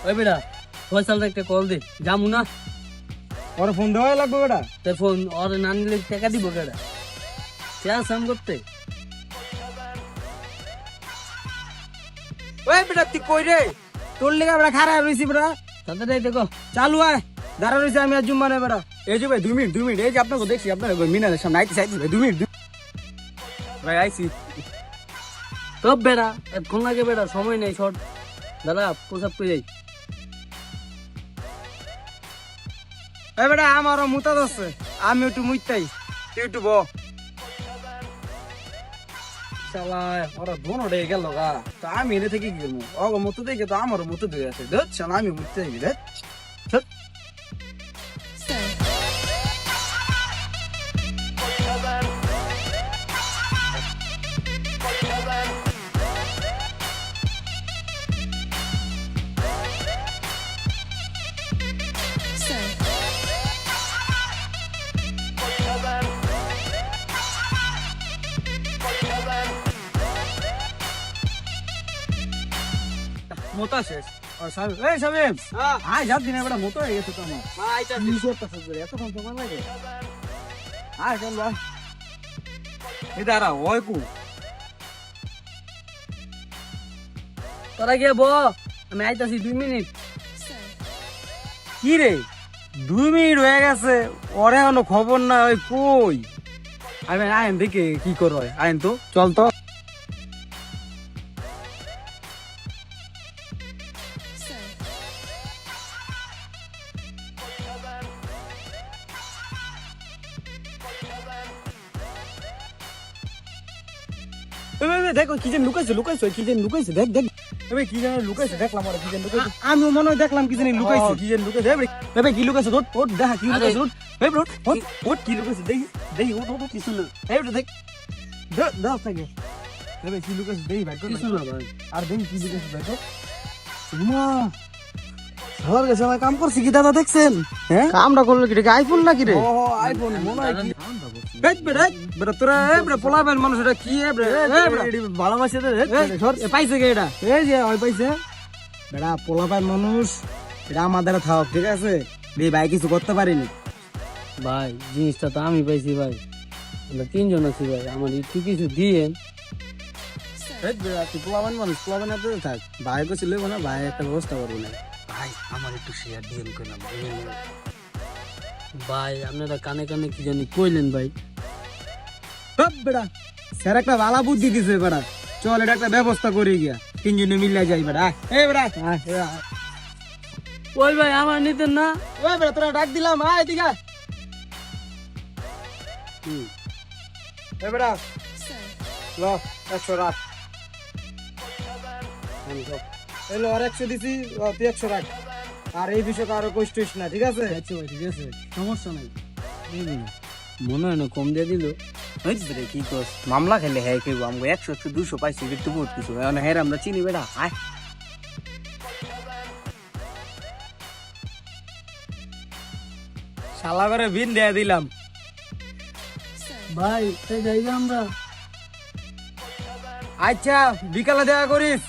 ওই বেটা ফয়সাল একটা কল দে যামু না ওর ফোন দেওয়াই লাগবে বেটা। তাই ফোন ওর না নিলে টাকা দিব কেডা চেয়ার সাম করতে ওই বেটা তুই কই রে? তোর লেগে বেটা খারা রইছি বেটা। তাড়াতাড়ি দেখো চালু আয়, দাঁড়া রইছে আমি আর জুম্মা নেই বেটা। এই যে ভাই 2 মিনিট এই যে আপনাকে দেখছি আপনার মিনারের সামনে আইতে চাইছি ভাই 2 মিনিট ভাই আইছি। সব বেড়া এতক্ষণ লাগে বেড়া সময় নেই শর্ট দাদা পোশাক পেয়ে যাই এই বেটা আমারও মুতা দছে, আমি একটু মুইতাই, তুই একটু ব। শালা ওরা দোনো ডে গেল গা, তো আমি এনে থেকে কি করবো? ওগো মুতে দেখে তো আমারও মুতে দিয়ে আছে, ধরছ না আমি মুতে যাই রে। মোতা শেষ। আর সাহেব, এই সাহেব, আয় যার দিনে বেটা মোতা হয়ে গেছে তো আমার। কি করতেছিস রে? এতক্ষণ সময় লাগে? আয় চল ভাই। এই দাঁড়া, ওই কু। তোরা গিয়ে ব আমি আইতাছি 2 মিনিট কি রে 2 মিনিট হয়ে গেছে, ওরে এখনো খবর না, ওই কই? আমি আইন দেখে কি করো, আইন তো চল তো। দেখো কি যেন লুকাইছে কি যেন লুকাইছে, দেখ দেখ কি যেন লুকাইছে, দেখলাম ওরা কি যেন লুকাইছে। আমি মনে হয় দেখলাম কি যেন লুকাইছে, কি যেন লুকাইছে। কি লুকাইছে? ওট দেখা কি লুকাইছে, ওট কি লুকাইছে, দেখি দেখি ওট কিছু না, দেখ দাও থাকে কি লুকাইছে, দেখি ভাই কিছু না ভাই আর দেখি কি লুকাইছে ভাই। মা সবার কাছে আমার কাম করছি কি দাদা দেখছেন? হ্যাঁ কামটা করলো কি? আইফোন নাকি রে? ও আইফোন মনে হয় কি। বেটা তোরা বেটা পোলাবেন মানুষ, এটা কি ভালোবাসে পাইছে কে এটা? এই যে ওই পাইছে বেটা পোলাবেন মানুষ, এটা আমাদের থাক ঠিক আছে। ভাই কিছু করতে পারিনি ভাই, জিনিসটা তো আমি পাইছি ভাই, আমরা 3 জন আছি ভাই, আমার একটু কিছু দিয়েন। তুই পোলাবেন মানুষ, পোলাবেন থাক, ভাই কিছু লেবো না, ভাই একটা ব্যবস্থা করবো না। ভাই আমার একটু শেয়ার দিয়ে না ভাই আপনারা কানে কানে কি জানি কইলেন ভাই। বেটা স্যার একটা ভালো বুদ্ধি দিছে বেটা, চল এটা একটা ব্যবস্থা করে গিয়া 3 জনে মিলে যাই বেটা। এই বেটা ওই ভাই আমার নিতেন না? ওই বেটা তোরা ডাক দিলাম, আয় এদিকে। এই বেটা ল 100 রাখ, এলো আর 100 দিছি, তুই 100 রাখ। আর এই বিষয়ে কারো কষ্ট না, ঠিক আছে? আচ্ছা ভাই ঠিক আছে, সমস্যা নাই। মনে হয় না কম দিয়ে দিল। কি কস মামলা খেলে হ্যাঁ কেউ আমাকে 100 200 পাইছি, একটু বহুত কিছু হ্যাঁ আমরা চিনি বেটা। আয় শালা করে বিন দেয়া দিলাম ভাই তাই যাই আমরা। আচ্ছা বিকালে দেখা করিস।